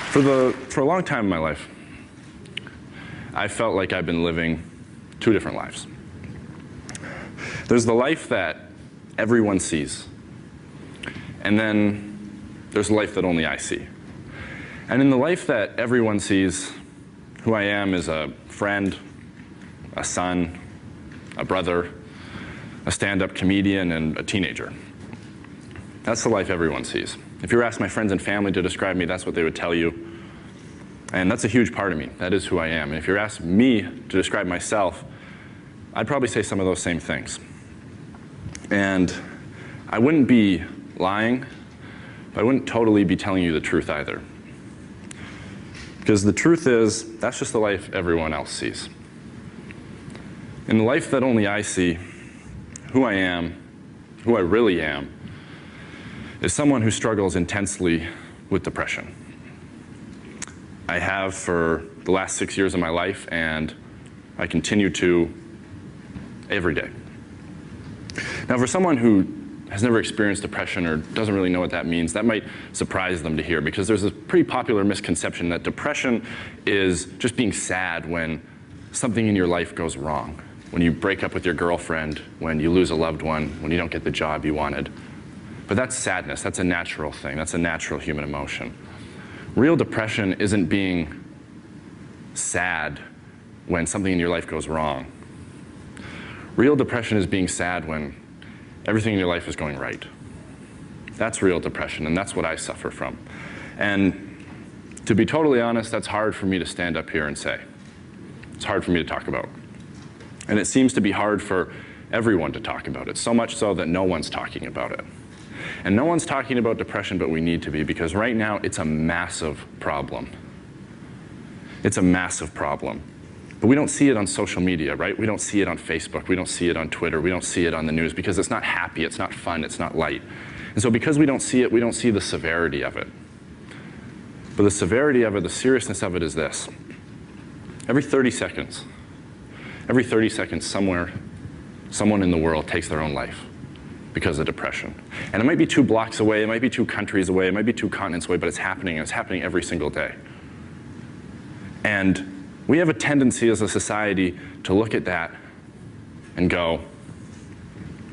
For a long time in my life, I felt like I've been living two different lives. There's the life that everyone sees, and then there's the life that only I see. And in the life that everyone sees, who I am is a friend, a son, a brother, a stand-up comedian, and a teenager. That's the life everyone sees. If you were asked my friends and family to describe me, that's what they would tell you. And that's a huge part of me. That is who I am. And if you're asked me to describe myself, I'd probably say some of those same things. And I wouldn't be lying, but I wouldn't totally be telling you the truth either. Because the truth is, that's just the life everyone else sees. In the life that only I see, who I am, who I really am, is someone who struggles intensely with depression. I have for the last 6 years of my life, and I continue to every day. Now, for someone who has never experienced depression or doesn't really know what that means, that might surprise them to hear, because there's a pretty popular misconception that depression is just being sad when something in your life goes wrong. When you break up with your girlfriend, when you lose a loved one, when you don't get the job you wanted. But that's sadness. That's a natural thing. That's a natural human emotion. Real depression isn't being sad when something in your life goes wrong. Real depression is being sad when everything in your life is going right. That's real depression, and that's what I suffer from. And to be totally honest, that's hard for me to stand up here and say. It's hard for me to talk about. And it seems to be hard for everyone to talk about it, so much so that no one's talking about it. And no one's talking about depression, but we need to be, because right now it's a massive problem. It's a massive problem. But we don't see it on social media, right? We don't see it on Facebook. We don't see it on Twitter. We don't see it on the news, because it's not happy, it's not fun, it's not light. And so because we don't see it, we don't see the severity of it. But the severity of it, the seriousness of it is this. Every 30 seconds, somewhere, someone in the world takes their own life because of depression. And it might be 2 blocks away, it might be 2 countries away, it might be 2 continents away, but it's happening, and it's happening every single day. And we have a tendency as a society to look at that and go,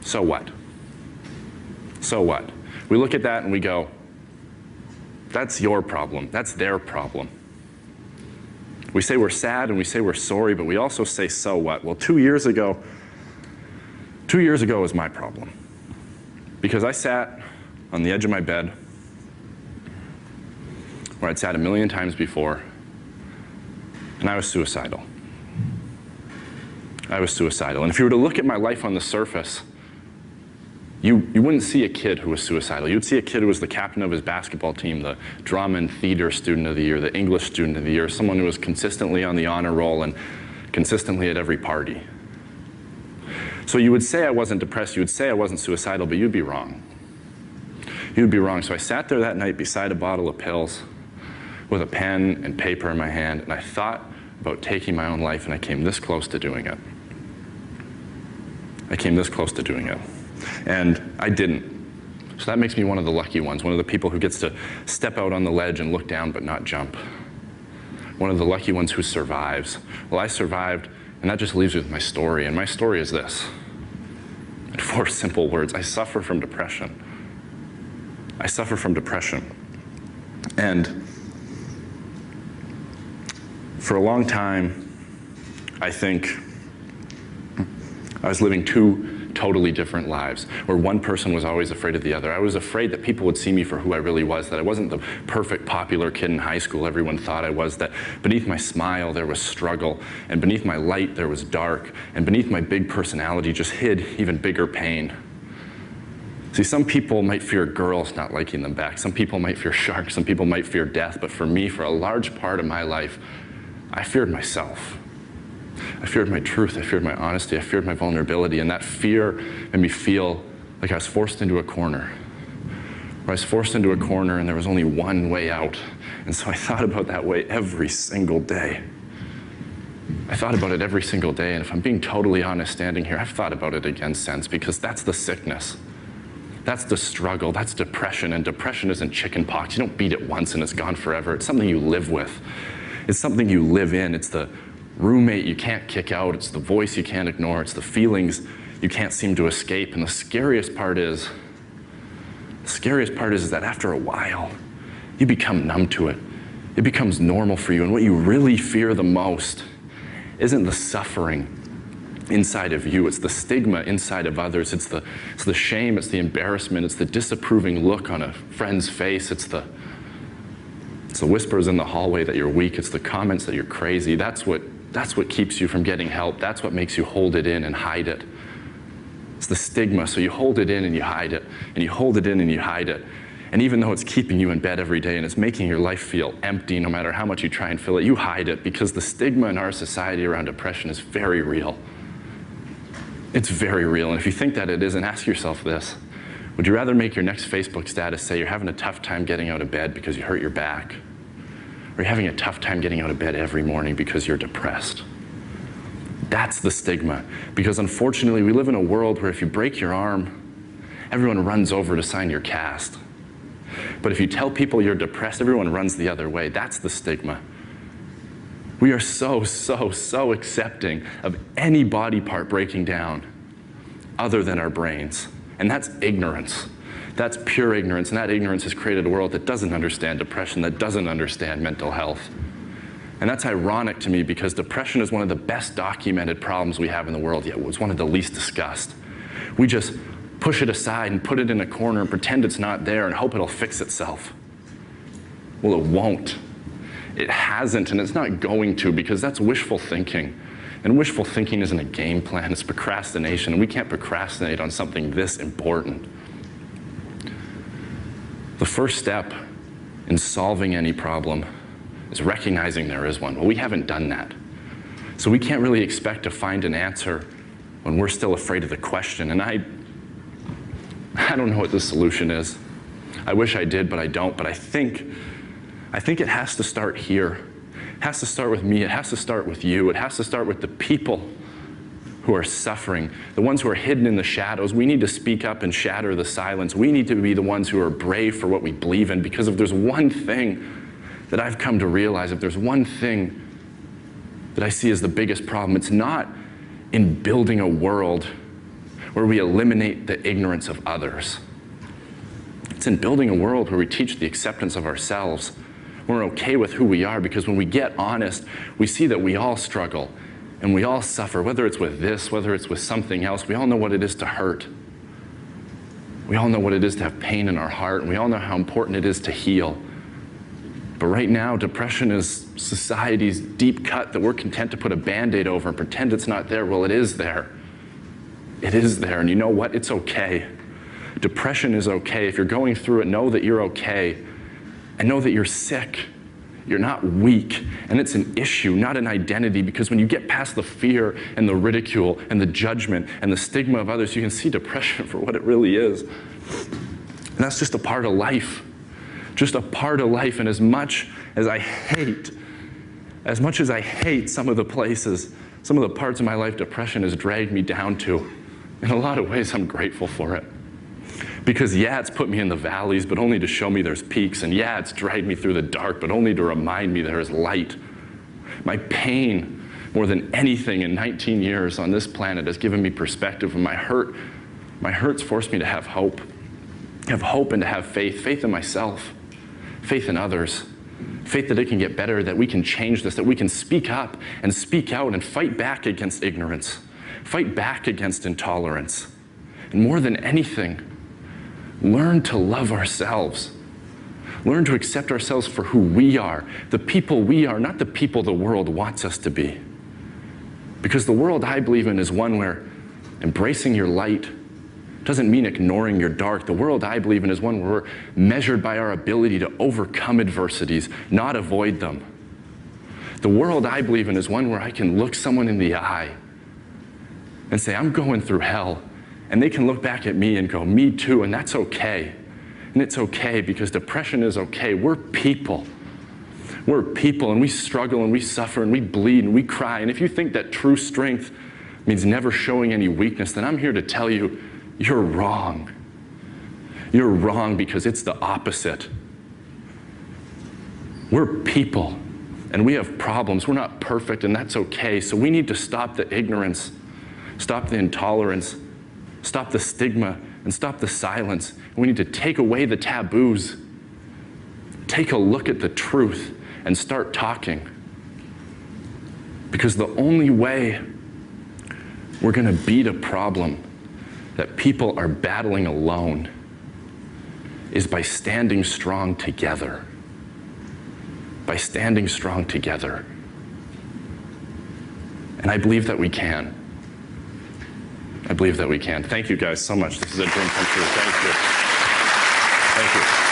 so what? So what? We look at that and we go, that's your problem, that's their problem. We say we're sad and we say we're sorry, but we also say, so what? Well, 2 years ago was my problem. Because I sat on the edge of my bed, where I'd sat a million times before, and I was suicidal. I was suicidal. And if you were to look at my life on the surface, you wouldn't see a kid who was suicidal. You'd see a kid who was the captain of his basketball team, the drama and theater student of the year, the English student of the year, someone who was consistently on the honor roll and consistently at every party. So you would say I wasn't depressed, you would say I wasn't suicidal, but you'd be wrong. You'd be wrong. So I sat there that night beside a bottle of pills with a pen and paper in my hand, and I thought about taking my own life, and I came this close to doing it. I came this close to doing it. And I didn't. So that makes me one of the lucky ones, one of the people who gets to step out on the ledge and look down but not jump. One of the lucky ones who survives. Well, I survived, and that just leaves me with my story, and my story is this. In 4 simple words, I suffer from depression. I suffer from depression. And for a long time, I think I was living 2 totally different lives, where one person was always afraid of the other. I was afraid that people would see me for who I really was, that I wasn't the perfect popular kid in high school everyone thought I was, that beneath my smile there was struggle, and beneath my light there was dark, and beneath my big personality just hid even bigger pain. See, some people might fear girls not liking them back, some people might fear sharks, some people might fear death, but for me, for a large part of my life, I feared myself. I feared my truth, I feared my honesty, I feared my vulnerability, and that fear made me feel like I was forced into a corner. Where I was forced into a corner and there was only one way out. And so I thought about that way every single day. I thought about it every single day, and if I'm being totally honest standing here, I've thought about it again since, because that's the sickness. That's the struggle. That's depression. And depression isn't chicken pox. You don't beat it once and it's gone forever. It's something you live with. It's something you live in. It's the roommate you can't kick out. It's the voice you can't ignore. It's the feelings you can't seem to escape. And the scariest part is that after a while, you become numb to it. It becomes normal for you. And what you really fear the most isn't the suffering inside of you. It's the stigma inside of others. It's the shame. It's the embarrassment. It's the disapproving look on a friend's face. It's the whispers in the hallway that you're weak. It's the comments that you're crazy. That's what keeps you from getting help. That's what makes you hold it in and hide it. It's the stigma. So you hold it in and you hide it, and you hold it in and you hide it. And even though it's keeping you in bed every day and it's making your life feel empty no matter how much you try and fill it, you hide it because the stigma in our society around depression is very real. It's very real. And if you think that it isn't, ask yourself this. Would you rather make your next Facebook status say you're having a tough time getting out of bed because you hurt your back? Or you're having a tough time getting out of bed every morning because you're depressed? That's the stigma. Because unfortunately, we live in a world where if you break your arm, everyone runs over to sign your cast. But if you tell people you're depressed, everyone runs the other way. That's the stigma. We are so accepting of any body part breaking down other than our brains. And that's ignorance. That's pure ignorance. And that ignorance has created a world that doesn't understand depression, that doesn't understand mental health. And that's ironic to me because depression is one of the best documented problems we have in the world, yet it's one of the least discussed. We just push it aside and put it in a corner and pretend it's not there and hope it'll fix itself. Well, it won't. It hasn't, and it's not going to, because that's wishful thinking. And wishful thinking isn't a game plan, it's procrastination, and we can't procrastinate on something this important. The first step in solving any problem is recognizing there is one. Well, we haven't done that. So we can't really expect to find an answer when we're still afraid of the question. And I don't know what the solution is. I wish I did, but I don't. But I think it has to start here. It has to start with me. It has to start with you. It has to start with the people who are suffering, the ones who are hidden in the shadows. We need to speak up and shatter the silence. We need to be the ones who are brave for what we believe in, because if there's one thing that I've come to realize, if there's one thing that I see as the biggest problem, it's not in building a world where we eliminate the ignorance of others. It's in building a world where we teach the acceptance of ourselves. We're okay with who we are, because when we get honest, we see that we all struggle and we all suffer, whether it's with this, whether it's with something else. We all know what it is to hurt. We all know what it is to have pain in our heart, and we all know how important it is to heal. But right now, depression is society's deep cut that we're content to put a Band-Aid over and pretend it's not there. Well, it is there. It is there, and you know what? It's okay. Depression is okay. If you're going through it, know that you're okay, and know that you're sick. You're not weak, and it's an issue, not an identity, because when you get past the fear and the ridicule and the judgment and the stigma of others, you can see depression for what it really is. And that's just a part of life. Just a part of life. And as much as I hate some of the places, some of the parts of my life depression has dragged me down to, in a lot of ways I'm grateful for it. Because yeah, it's put me in the valleys, but only to show me there's peaks. And yeah, it's dragged me through the dark, but only to remind me there is light. My pain, more than anything in 19 years on this planet, has given me perspective. And my hurt's forced me to have hope and to have faith. Faith in myself, faith in others, faith that it can get better, that we can change this, that we can speak up and speak out and fight back against ignorance, fight back against intolerance. And more than anything, learn to love ourselves. Learn to accept ourselves for who we are, the people we are, not the people the world wants us to be. Because the world I believe in is one where embracing your light doesn't mean ignoring your dark. The world I believe in is one where we're measured by our ability to overcome adversities, not avoid them. The world I believe in is one where I can look someone in the eye and say, I'm going through hell. And they can look back at me and go, me too, and that's okay. And it's okay, because depression is okay. We're people. We're people, and we struggle, and we suffer, and we bleed, and we cry. And if you think that true strength means never showing any weakness, then I'm here to tell you, you're wrong. You're wrong because it's the opposite. We're people, and we have problems. We're not perfect, and that's okay. So we need to stop the ignorance, stop the intolerance, stop the stigma, and stop the silence. And we need to take away the taboos. Take a look at the truth and start talking. Because the only way we're going to beat a problem that people are battling alone is by standing strong together. By standing strong together. And I believe that we can. I believe that we can. Thank you guys so much. This is a dream come true. Thank you. Thank you.